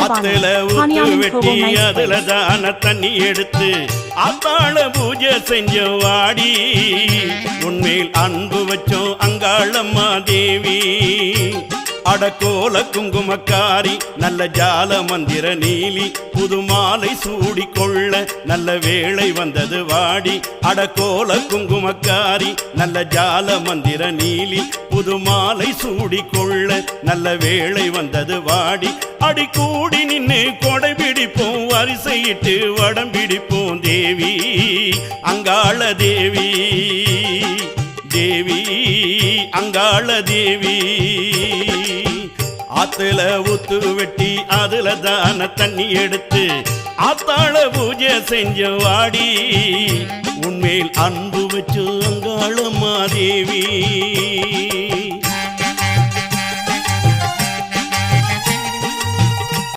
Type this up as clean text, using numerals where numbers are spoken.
ஆத்துல ஊத்து வெட்டி அதுல தான தண்ணி எடுத்து ஆத்தாள பூஜை செஞ்சோம் வாடி உன்மேல் அன்பு வச்சோம் அங்காளம்மா தேவி அடக்கோல குங்குமக்காரி நல்ல ஜால மந்திர நீலி புது மாலை சூடிக்கொள்ள நல்ல வேளை வந்தது வாடி அடக்கோல குங்குமக்காரி நல்ல ஜால மந்திர நீலி புது மாலை சூடிக்கொள்ள நல்ல வேளை வந்தது வாடி அடி கூடி நின்று கொடை பிடிப்போம் வரிசையிட்டு வடம் பிடிப்போம் தேவி அங்காள தேவி தேவி அங்காள தேவி ஆத்துல ஊத்து வெட்டி அதுல தான தண்ணி எடுத்து ஆத்தாள பூஜை செஞ்ச வாடி உன்மேல் அன்பு வச்சு அங்காளம்மா தேவி